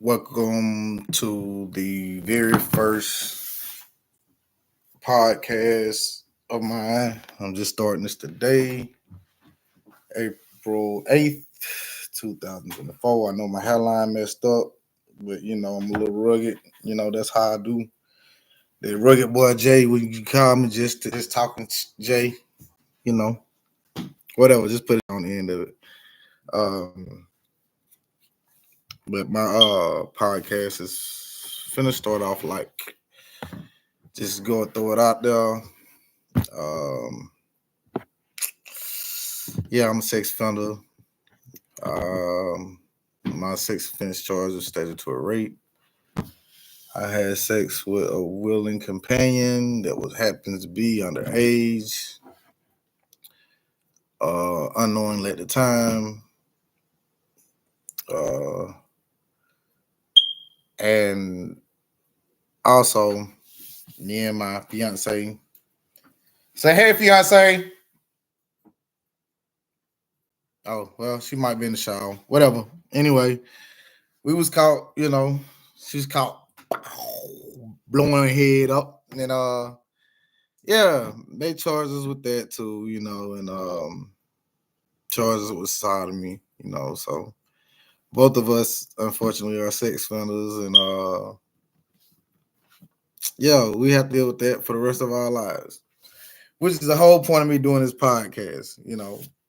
Welcome to the very first podcast of mine. I'm just starting this today, April 8th, 2024. I know my hairline messed up, but I'm a little rugged. That's how I do. The rugged boy Jay, when you call me just talking Jay, you know, whatever, just put it on the end of it. Um, but my podcast is finna start off like just go and throw it out there. Um, yeah, I'm a sex offender. My sex offense charge was stated to a rape. I had sex with a willing companion that was happens to be underage, unknowingly at the time, uh, and also me and my fiance. Say hey, fiance. Oh well, she might be in the shower. Whatever. Anyway, we was caught. She was caught blowing her head up, and yeah, they charged us with that too, and charged us with sodomy, so both of us unfortunately are sex offenders, and yeah, we have to deal with that for the rest of our lives. Which is the whole point of me doing this podcast.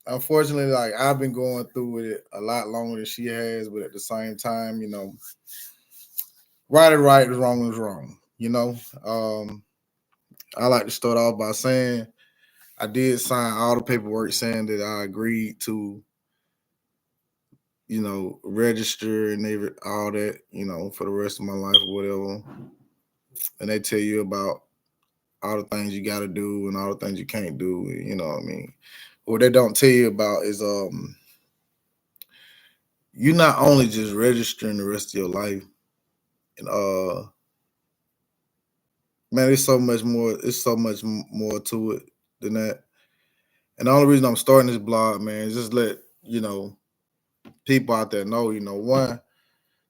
Unfortunately, like I've been going through it a lot longer than she has, but at the same time, right is right, wrong is wrong. I like to start off by saying I did sign all the paperwork saying that I agreed to, register and all that, for the rest of my life or whatever. And they tell you about all the things you got to do and all the things you can't do. You know what I mean? What they don't tell you about is you not only just registering the rest of your life, and man, it's so much more. It's so much more to it than that. And the only reason I'm starting this blog, man, is just let people out there know. One,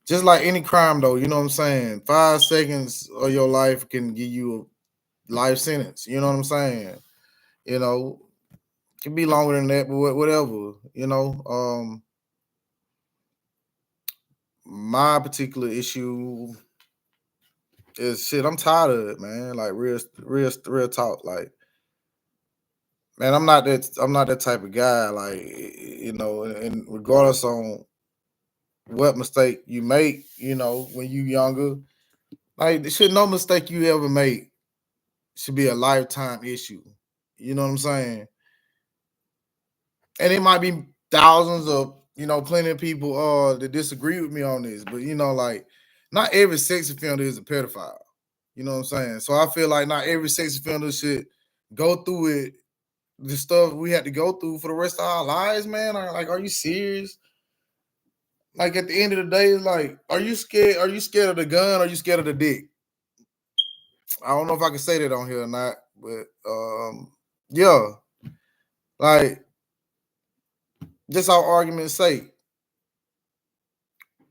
just like any crime, though, you know what I'm saying. 5 seconds of your life can give you a life sentence. You know what I'm saying. You know, it can be longer than that, but whatever. My particular issue is shit. I'm tired of it, man. Like real talk. Like, man, I'm not that type of guy. Like, and regardless on what mistake you make, when you younger, like, should no mistake you ever make should be a lifetime issue. You know what I'm saying? And it might be thousands of, plenty of people that disagree with me on this, but like, not every sex offender is a pedophile. You know what I'm saying? So I feel like not every sex offender should go through it, the stuff we had to go through for the rest of our lives, man. Like, are you serious? Like, at the end of the day, it's like, are you scared? Are you scared of the gun? Or are you scared of the dick? I don't know if I can say that on here or not, but yeah, like, just our argument's sake.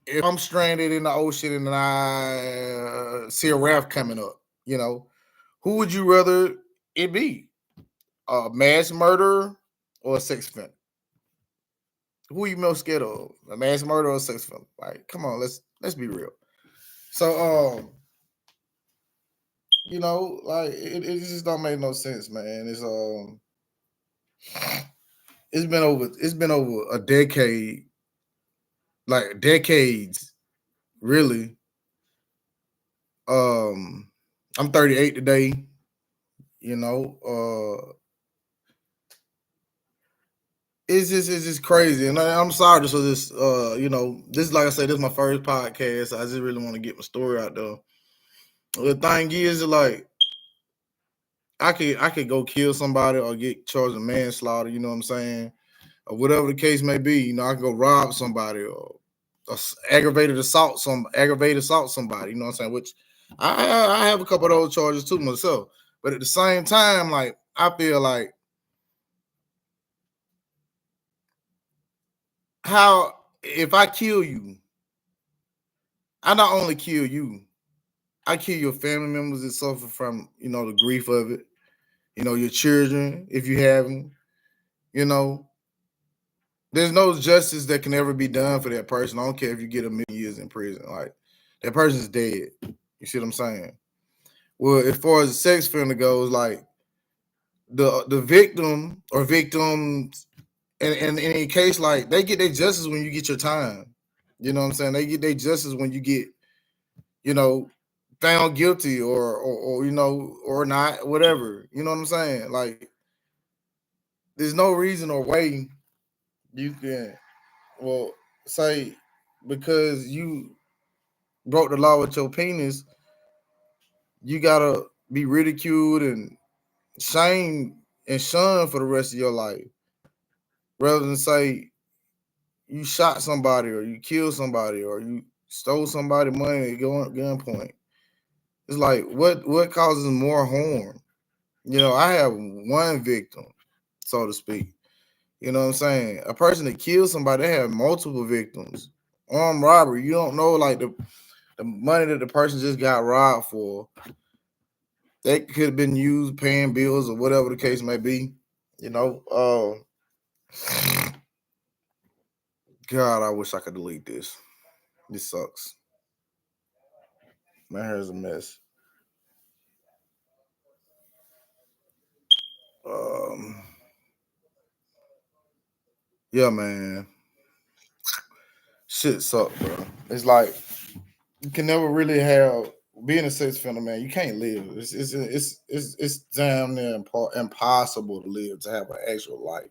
If I'm stranded in the ocean and I see a raft coming up, who would you rather it be? A mass murderer or a sex offender? Who are you most scared of? A mass murderer or a sex offender? Like, come on, let's be real. So, like, it just don't make no sense, man. It's been over a decade, like decades, really. I'm 38 today. You know, it's just crazy, and I'm sorry. So this is, like I said, this is my first podcast. I just really want to get my story out there. The thing is, like, I could go kill somebody or get charged with manslaughter. You know what I'm saying, or whatever the case may be. I can go rob somebody or aggravated assault somebody. You know what I'm saying? Which I have a couple of those charges too myself. But at the same time, like, I feel like, how, if I kill you, I not only kill you, I kill your family members that suffer from, the grief of it. Your children, if you have them. You know, there's no justice that can ever be done for that person. I don't care if you get a million years in prison. Like, that person's dead. You see what I'm saying? Well, as far as the sex offender goes, like the victim or victims, and in a case like they get their justice when you get your time. You know what I'm saying? They get their justice when you get, you know, found guilty or or not, whatever. You know what I'm saying? Like, there's no reason or way you can, well, say because you broke the law with your penis, you gotta be ridiculed and shamed and shunned for the rest of your life, rather than say you shot somebody or you killed somebody or you stole somebody money at gunpoint. It's like what causes more harm? I have one victim, so to speak. You know what I'm saying? A person that kills somebody, they have multiple victims. Armed robbery, you don't know, like the money that the person just got robbed for. That could have been used paying bills or whatever the case may be. You know, God, I wish I could delete this. This sucks. My hair is a mess. Um, yeah, man, shit suck, bro. It's like you can never really have being a sex offender, man. You can't live. It's damn near impossible to live, to have an actual life.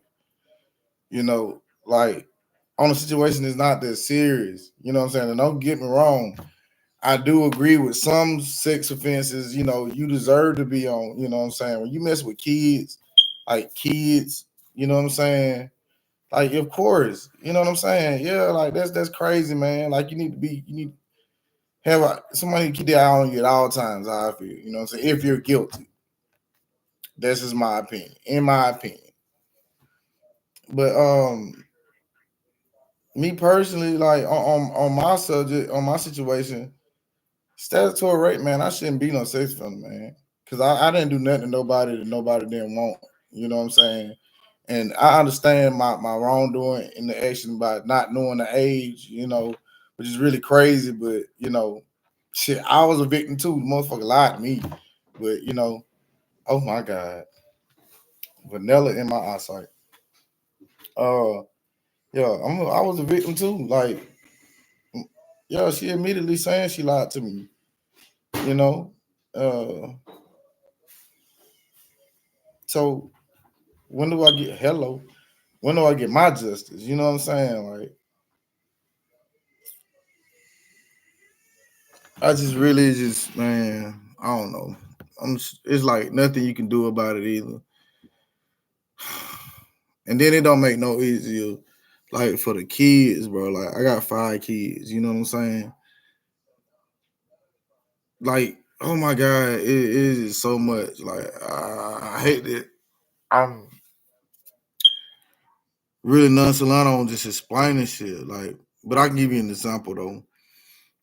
Like on a situation that's not that serious. You know what I'm saying? And don't get me wrong, I do agree with some sex offenses. You deserve to be on. You know what I'm saying? When you mess with kids, like kids, you know what I'm saying? Like, of course, you know what I'm saying? Yeah, like that's crazy, man. Like, you need to have somebody to keep their eye on you at all times. I feel, you know what I'm saying? If you're guilty, this is my opinion. In my opinion, but me personally, like on my subject, on my situation, statutory rape, man, I shouldn't be no sex offender, man. Cause I didn't do nothing to nobody that nobody didn't want. You know what I'm saying? And I understand my wrongdoing in the action by not knowing the age, which is really crazy. But shit, I was a victim too. The motherfucker lied to me. But oh my God, vanilla in my eyesight. Uh, yeah, I was a victim too. Like, yeah, she immediately saying she lied to me. You know, uh, so when do I get hello? When do I get my justice? You know what I'm saying? Like, I just really just, man, I don't know. It's like nothing you can do about it either. And then it don't make no easier. Like for the kids, bro. Like I got 5 kids. You know what I'm saying? Like, oh my God, it is so much. Like I hate it. I'm really nonchalant on just explaining shit. Like, but I can give you an example though.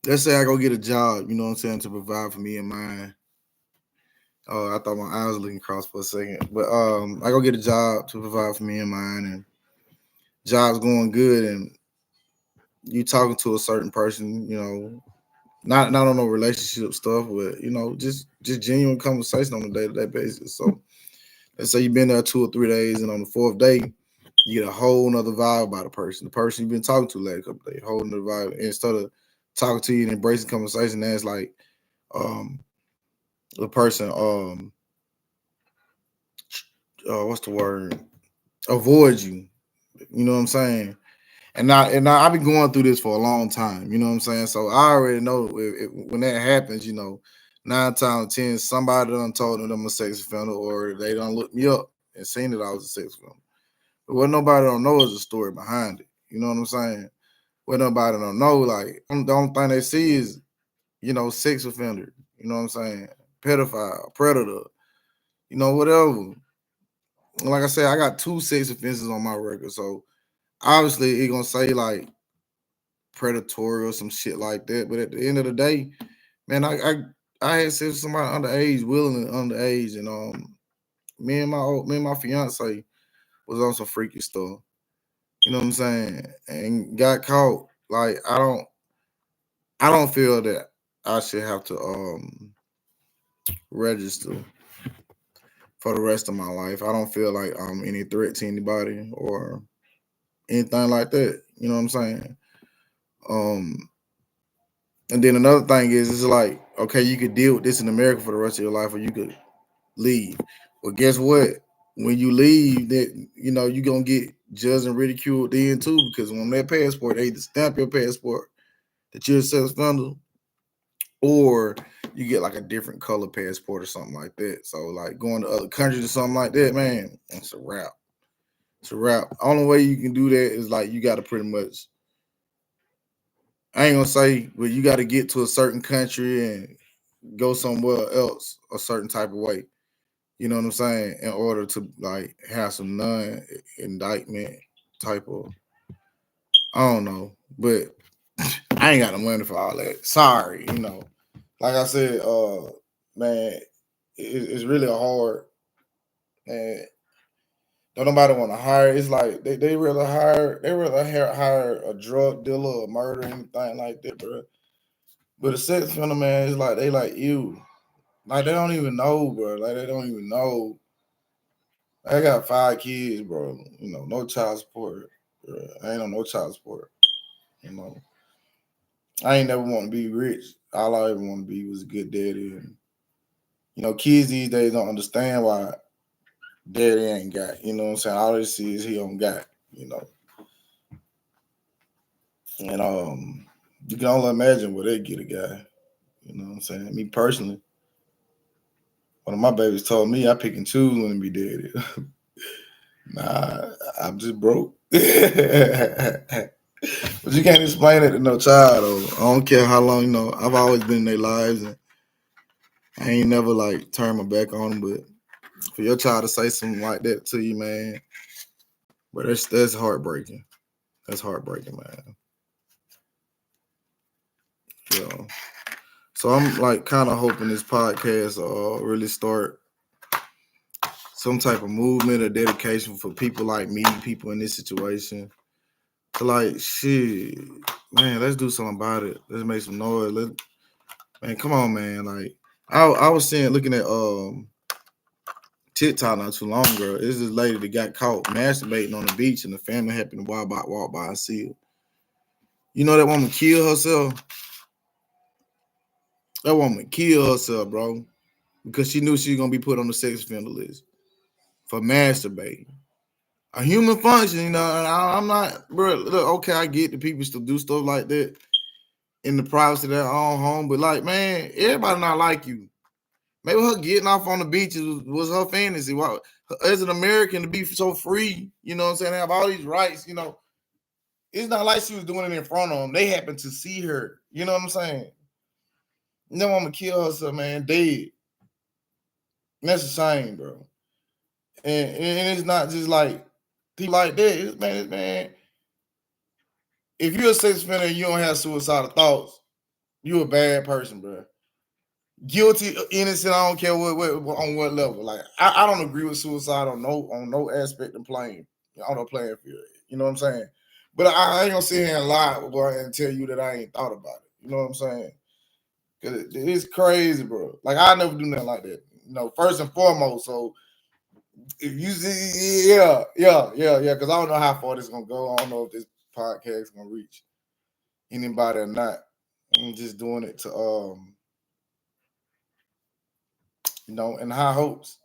Let's say I go get a job, you know what I'm saying, to provide for me and mine. Oh, I thought my eyes was looking cross for a second. But I go get a job to provide for me and mine, and job's going good, and you talking to a certain person, not on no relationship stuff, but just genuine conversation on a day-to-day basis. So let's say you've been there 2 or 3 days, and on the fourth day, you get a whole nother vibe about a person. The person you've been talking to last couple days, whole nother vibe. And instead of talking to you and embracing conversation, that's like um the person what's the word? Avoid you. You know what I'm saying? And I've been going through this for a long time. You know what I'm saying? So I already know when that happens. 9 times 10, somebody done told them I'm a sex offender, or they done looked me up and seen that I was a sex offender. But what nobody don't know is the story behind it. You know what I'm saying? What nobody don't know, like the only thing they see is sex offender. You know what I'm saying? Pedophile, predator. Whatever. Like I said, I got 2 sex offenses on my record, so obviously it gonna say like predatory or some shit like that. But at the end of the day, man, I had sex with somebody underage, willingly underage, and me and my fiance was on some freaky stuff. You know what I'm saying? And got caught. Like I don't feel that I should have to register for the rest of my life. I don't feel like I'm any threat to anybody or anything like that. You know what I'm saying? Um, and then another thing is, it's like, okay, you could deal with this in America for the rest of your life, or you could leave. Well, guess what? When you leave, that you're gonna get judged and ridiculed then too, because on that passport, they either stamp your passport that you're a sex offender, or you get like a different color passport or something like that. So like going to other countries or something like that, man, it's a wrap. It's a wrap. Only way you can do that is like you got to pretty much. I ain't gonna say, but you got to get to a certain country and go somewhere else a certain type of way. You know what I'm saying? In order to like have some non-indictment type of, I don't know, but I ain't got the money for all that. Sorry, like I said, man, it's really hard, and don't nobody want to hire. It's like they really hire a drug dealer or murder anything like that, bro. But a sex offender, man, is like they like you, like they don't even know, bro. Like they don't even know. I got 5 kids, bro. No child support. Bro. I ain't on no child support. You know, I ain't never want to be rich. All I ever want to be was a good daddy. And kids these days don't understand why daddy ain't got. You know what I'm saying? All they see is he don't got. And you can only imagine what they get a guy. You know what I'm saying? Me personally, one of my babies told me I pick and choose when to be daddy. Nah, I'm just broke. But you can't explain it to no child, though. I don't care how long, I've always been in their lives, and I ain't never, like, turned my back on them, but for your child to say something like that to you, man, but that's heartbreaking. That's heartbreaking, man. Yeah. So I'm, like, kind of hoping this podcast really start some type of movement or dedication for people like me, people in this situation. To like, shit, man, let's do something about it. Let's make some noise. Man, come on, man. Like, I was looking at TikTok not too long ago. It's this lady that got caught masturbating on the beach, and the family happened to walk by and see her. You know that woman killed herself. That woman killed herself, bro, because she knew she was gonna be put on the sex offender list for masturbating. A human function, I'm not, bro. Look, okay, I get the people still do stuff like that in the privacy of their own home, but like, man, everybody not like you. Maybe her getting off on the beaches was her fantasy. Why, as an American, to be so free, you know what I'm saying, have all these rights, it's not like she was doing it in front of them. They happened to see her, you know what I'm saying? No woman kill herself, man, dead. And that's a shame, bro. And it's not just like people like that. Man, if you're a sex offender and you don't have suicidal thoughts, you're a bad person, bro. Guilty, innocent, I don't care what on what level. Like I don't agree with suicide on no aspect of playing on no playing field. You know what I'm saying? But I ain't gonna sit here and lie, boy, and tell you that I ain't thought about it. You know what I'm saying? Cause it's crazy, bro. Like I never do nothing like that. First and foremost. So if you see, yeah. Because I don't know how far this is gonna go. I don't know if this podcast is gonna reach anybody or not. I'm just doing it to in high hopes.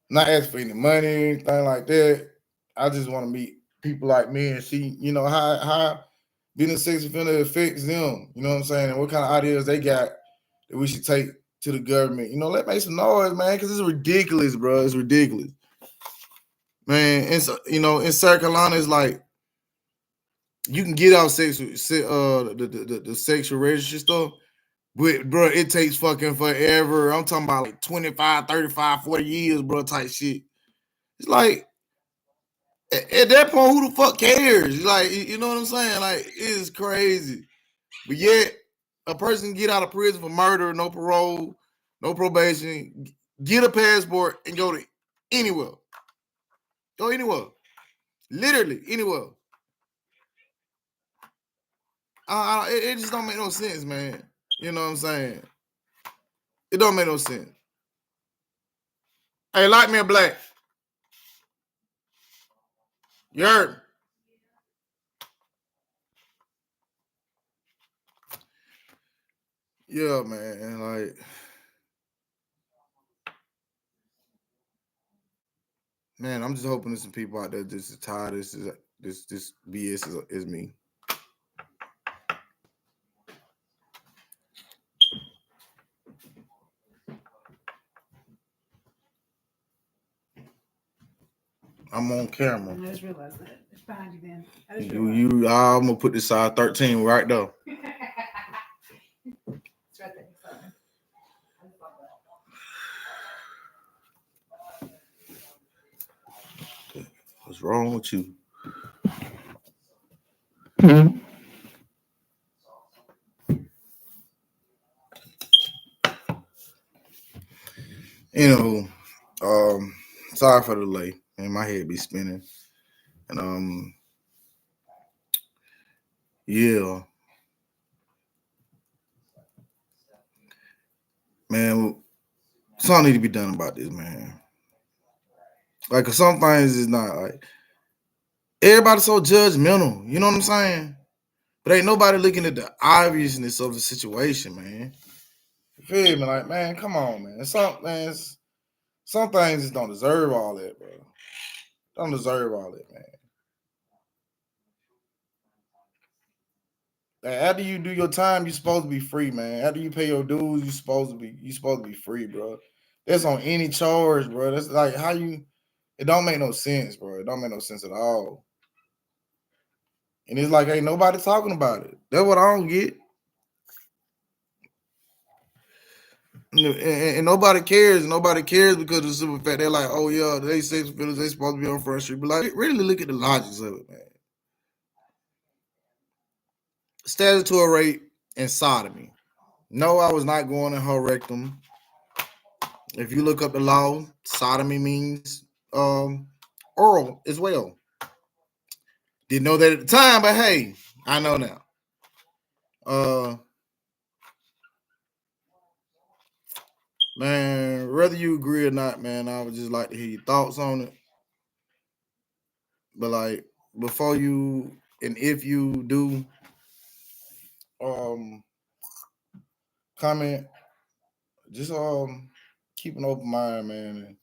Not ask for any money, anything like that. I just want to meet people like me and see, how being a sex offender affects them. You know what I'm saying? And what kind of ideas they got that we should take to the government. Let's make some noise, man, because it's ridiculous, bro. It's ridiculous. Man, and so, in South Carolina, it's like you can get out the sexual registry stuff, but bro, it takes fucking forever. I'm talking about like 25, 35, 40 years, bro, type shit. It's like At that point, who the fuck cares? Like, you know what I'm saying? Like, it is crazy. But yet, a person get out of prison for murder, no parole, no probation, get a passport, and go to anywhere. Go anywhere. Literally anywhere. It just don't make no sense, man. You know what I'm saying? It don't make no sense. Hey, like me a black. You heard me? Yeah, man. Like, man, I'm just hoping there's some people out there just as tired of this BS is me. I'm on camera. I just realized that. It's behind you then. I'm gonna put this side 13 right there. It's right there. Sorry. What's wrong with you? You know, sorry for the delay, and my head be spinning. And yeah, man, something need to be done about this, man. Like, 'cause some things is not like everybody's so judgmental. You know what I'm saying? But ain't nobody looking at the obviousness of the situation, man. You feel me? Like, man, come on, man. Some things just don't deserve all that, bro. Don't deserve all that, man. Like, after you do your time, you're supposed to be free, man. After you pay your dues, you're supposed to be free, bro. That's on any charge, bro. That's like how you. It don't make no sense, bro. It don't make no sense at all. And it's like, ain't nobody talking about it. That's what I don't get. And nobody cares. Nobody cares because of the simple fact they're like, oh yeah, they sex offenders, they supposed to be on Front Street. But like, really look at the logics of it, man. Statutory rape and sodomy. No, I was not going in her rectum. If you look up the law, sodomy means oral as well. Didn't know that at the time, but hey, I know now. Man, whether you agree or not, man, I would just like to hear your thoughts on it. But like, before you and if you do comment, just keep an open mind, man. And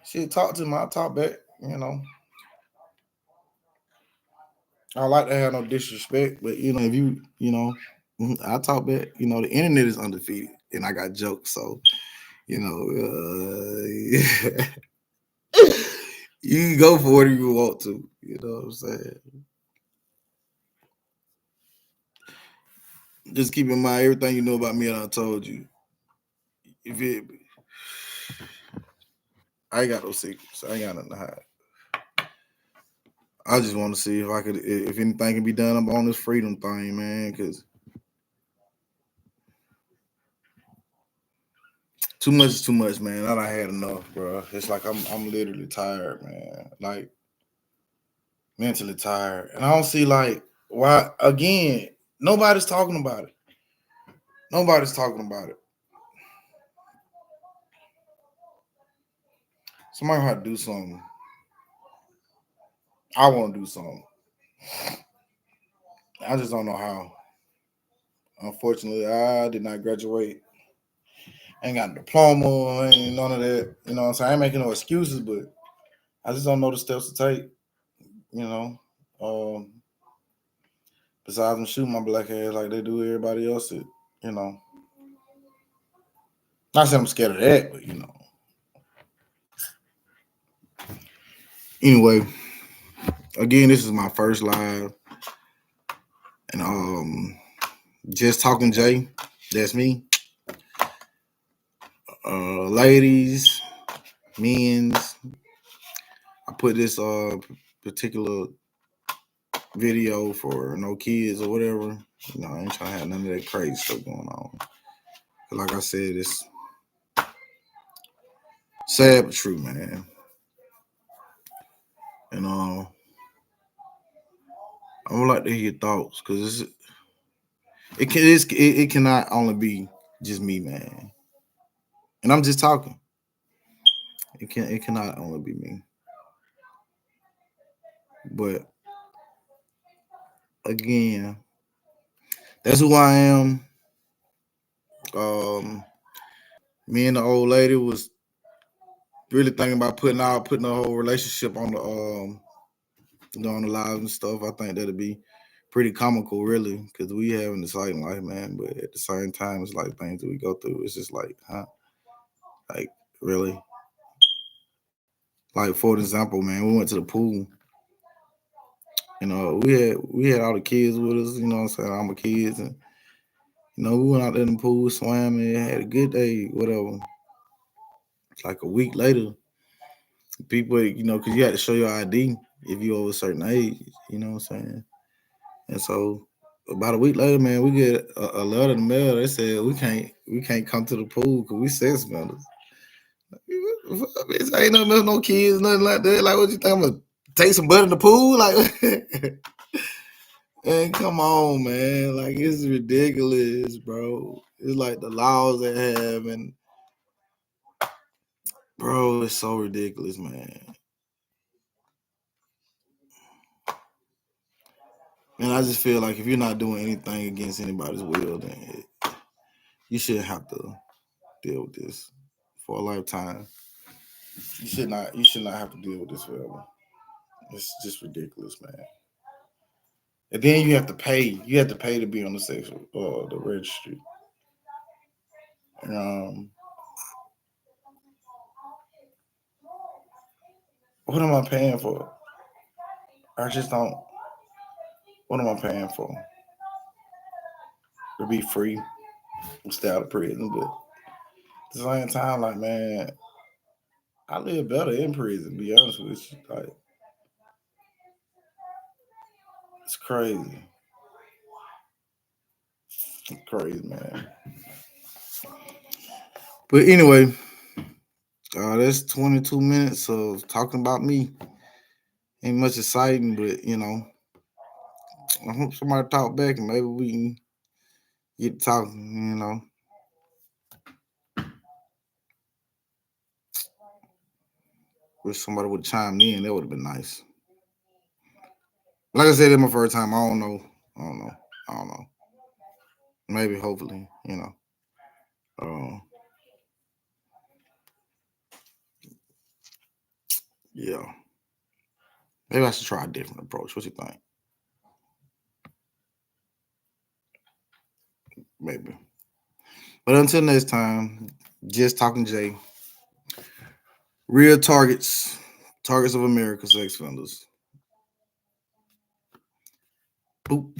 shit, talk to me. I'll talk back, you know. I like to have no disrespect, but you know, if you know, I talk back. You know, the internet is undefeated, and I got jokes, so you know, you can go for whatever you want to. You know what I'm saying? Just keep in mind everything you know about me, and I told you. If it, I ain't got no secrets. I ain't got nothing to hide. I just want to see if I could, if anything can be done on this freedom thing, man. Because too much is too much, man. I done had enough, bro. It's like I'm literally tired, man. Like mentally tired, and I don't see like why. Again, nobody's talking about it. Nobody's talking about it. Somebody had to do something. I want to do something. I just don't know how. Unfortunately, I did not graduate. Ain't got a diploma, ain't none of that. You know what I'm saying? I ain't making no excuses, but I just don't know the steps to take. You know, besides them shooting my black ass like they do everybody else. You know, not saying I'm scared of that, but you know. Anyway, again, this is my first live, and just talking Jay. That's me. Ladies, men's, I put this particular video for no kids or whatever. You know, I ain't trying to have none of that crazy stuff going on. But like I said, it's sad but true, man. And I would like to hear your thoughts because it cannot only be just me, man. And I'm just talking. It cannot only be me. But again, that's who I am. Me and the old lady was really thinking about putting the whole relationship on the on the lives and stuff. I think that'd be pretty comical, really, because we have an exciting life, man. But at the same time, it's like things that we go through. It's just like, huh? Like, really? Like, for example, man, we went to the pool. You know, we had all the kids with us. You know what I'm saying? All my kids, and you know, we went out there in the pool, swam, and had a good day, whatever. Like a week later, people, you know, because you had to show your ID if you over a certain age. You know what I'm saying? And so about a week later, man, we get a letter in the mail. They said we can't come to the pool because we sex offenders. Bitch, ain't no kids, nothing like that. Like, what you think? I'm gonna take some butt in the pool? Like, and come on, man. Like, it's ridiculous, bro. It's like the laws they have, and bro, it's so ridiculous, man. And I just feel like if you're not doing anything against anybody's will, then you shouldn't have to deal with this for a lifetime. You should not have to deal with this forever. It's just ridiculous, man. And then you have to pay. You have to pay to be on the registry. What am I paying for? I just don't. What am I paying for? To be free, stay out of prison, but at the same time, like, man, I live better in prison. To be honest with you, like, it's crazy. It's crazy, man. But anyway, that's 22 minutes of talking about me. Ain't much exciting, but you know, I hope somebody talk back and maybe we can get talking, you know. Wish somebody would have chimed in, that would have been nice. Like I said, it's my first time. I don't know. Maybe, hopefully, you know. Yeah. Maybe I should try a different approach. What you think? Maybe. But until next time, just talking Jay. Real targets of America, sex offenders. Boop.